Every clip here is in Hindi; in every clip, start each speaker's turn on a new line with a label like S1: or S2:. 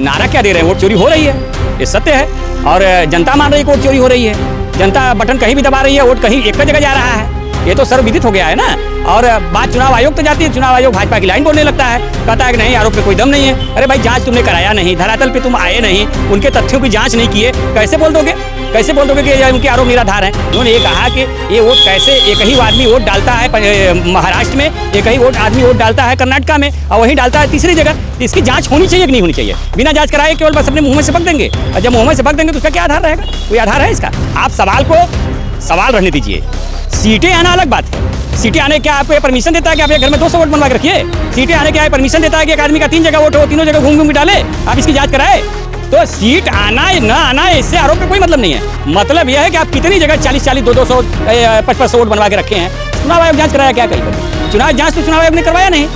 S1: नारा क्या दे रहे हैं, वोट चोरी हो रही है, ये सत्य है। और जनता मान रही है कि वोट चोरी हो रही है, जनता बटन कहीं भी दबा रही है, वोट कहीं एक जगह जा रहा है, ये तो सर्वविदित हो गया है ना। और बात चुनाव आयोग तक जाती है, चुनाव आयोग भाजपा की लाइन बोलने लगता है, कहता है कि नहीं आरोप पे कोई दम नहीं है। अरे भाई जांच तुमने कराया नहीं, धरातल पे तुम आए नहीं, उनके तथ्यों की जांच नहीं किए, कैसे बोल दोगे कि उनके आरोप निराधार हैं। उन्होंने ये कहा कि ये वोट कैसे एक ही आदमी वोट डालता है महाराष्ट्र में, एक ही आदमी वोट डालता है कर्नाटका में, और वहीं डालता है तीसरी जगह। तो इसकी जांच होनी चाहिए कि नहीं होनी चाहिए? बिना जांच कराए केवल बस अपने मुंह में से पक देंगे, और जब मुंह में से पक देंगे तो उसका क्या आधार रहेगा? कोई आधार है इसका? आप सवाल को सवाल रहने दीजिए। सीटें आना अलग बात है, सीटें आने क्या आपको परमिशन देता है कि आप घर में 200 वोट बनवा के रखिए? सीटें आने क्या परमिशन देता है कि एक आदमी का 3 जगह वोट हो, तीनों जगह घूम घूम के डाले? आप इसकी जांच कराए? तो सीट आना न आना इससे आरोप का कोई मतलब नहीं है। मतलब यह है कि आप कितनी जगह 40-40, 200, 55 वोट बनवा के रखे हैं। चुनाव आयोग जांच कराया क्या? कहीं चुनाव जांच तो चुनाव आयोग ने करवाया नहीं।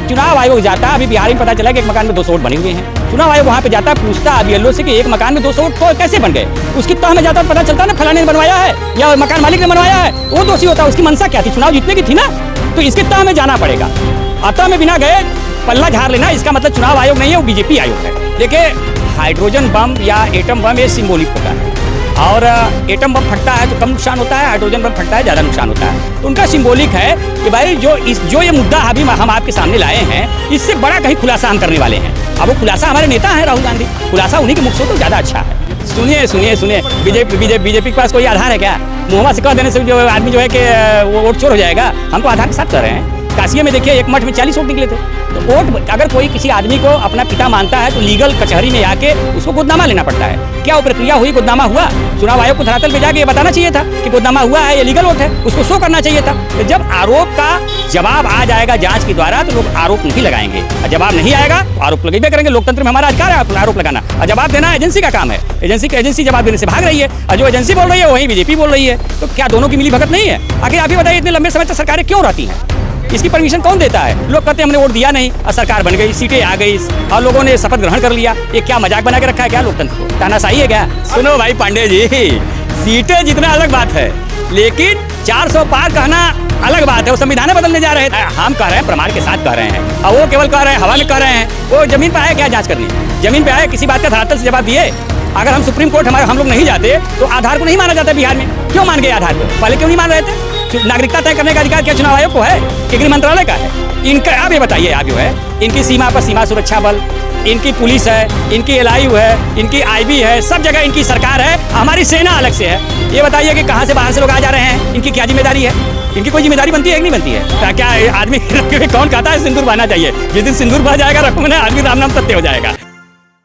S1: चुनाव आयोग जाता, अभी बिहार में पता चला कि एक मकान में 200 वोट बने हुए हैं। चुनाव आयोग वहाँ पे जाता, पूछता बीएलओ से कि एक मकान में 200 वोट तो कैसे बन गए? उसकी तह में जाता पता चलता ना फलाने ने बनवाया है या मकान मालिक ने बनवाया है, वो दोषी होता। उसकी मंशा क्या थी? चुनाव जीतने की थी ना, तो इसके तह में जाना पड़ेगा। अतः में बिना गए पल्ला झाड़ लेना, इसका मतलब चुनाव आयोग नहीं है, वो बीजेपी आयोग है। देखिए हाइड्रोजन बम या एटम बम ये सिंबॉलिक होता है, और एटम बम फटता है तो कम नुकसान होता है, हाइड्रोजन बम फटता है ज़्यादा नुकसान होता है। तो उनका सिंबॉलिक है कि भाई जो ये मुद्दा अभी हम आपके सामने लाए हैं, इससे बड़ा कहीं खुलासा हम करने वाले हैं। अब वो खुलासा हमारे नेता हैं राहुल गांधी, खुलासा उन्हीं के मुख से तो ज़्यादा अच्छा है। सुनिए बीजेपी के पास कोई आधार है क्या? मुहम्मद से कह देने से जो आदमी जो है कि वो वोट चोर हो जाएगा? हम तो आधार के साथ कर रहे हैं। काशिया में देखिए एक मठ में 40 वोट निकले थे। तो वोट अगर कोई किसी आदमी को अपना पिता मानता है तो लीगल कचहरी में आके उसको गोदनामा लेना पड़ता है। क्या वो प्रक्रिया हुई? गोदनामा हुआ? चुनाव आयोग को धरातल पे जाके ये बताना चाहिए था कि गोदनामा हुआ है, ये लीगल वोट है, उसको शो करना चाहिए था। तो जब आरोप का जवाब आ जाएगा जांच के द्वारा तो लोग आरोप नहीं लगाएंगे, और जवाब नहीं आएगा तो आरोप लगेबे करेंगे। लोकतंत्र में हमारा अधिकार है आरोप लगाना, और जवाब देना एजेंसी का काम है। एजेंसी जवाब देने से भाग रही है, और जो एजेंसी बोल रही है वही बीजेपी बोल रही है। तो क्या दोनों की मिली भगत नहीं है? आखिर आप ही बताइए, इतने लंबे समय तक सरकारें क्यों रहती हैं? इसकी परमिशन कौन देता है? लोग कहते हैं हमने वोट दिया नहीं और सरकार बन गई, सीटें आ गई और लोगों ने शपथ ग्रहण कर लिया। ये क्या मजाक बना के रखा है क्या लोकतंत्र को? तानाशाही है क्या? सुनो भाई पांडे जी, सीटें जितना अलग बात है, लेकिन 400 पार कहना अलग बात है। वो संविधान बदलने जा रहे थे, हम कह रहे हैं प्रमाण के साथ कह रहे हैं, और वो केवल कह रहे हैं हवा में कह रहे हैं। वो जमीन पे आया क्या जांच करनी? जमीन पे आया किसी बात का धरातल से जवाब दिए? अगर हम सुप्रीम कोर्ट हम लोग नहीं जाते तो आधार को नहीं माना जाता बिहार में। क्यों मान गए आधार को? पहले क्यों नहीं मान रहे थे? नागरिकता तय करने का अधिकार क्या चुनाव आयोग को है कि गृह मंत्रालय का है? इनका आप ये बताइए, आप जो है इनकी सीमा पर सीमा सुरक्षा बल, इनकी पुलिस है, इनकी एलआईयू है, इनकी आईबी है, सब जगह इनकी सरकार है, हमारी सेना अलग से है। ये बताइए कि कहाँ से बाहर से लोग आ जा रहे हैं, इनकी क्या जिम्मेदारी है? इनकी कोई जिम्मेदारी बनती है कि नहीं बनती है? क्या आदमी कौन कहता है सिंदूर बहना चाहिए? जिस दिन सिंदूर बह जाएगा रखो में आदमी राम नाम सत्य हो जाएगा।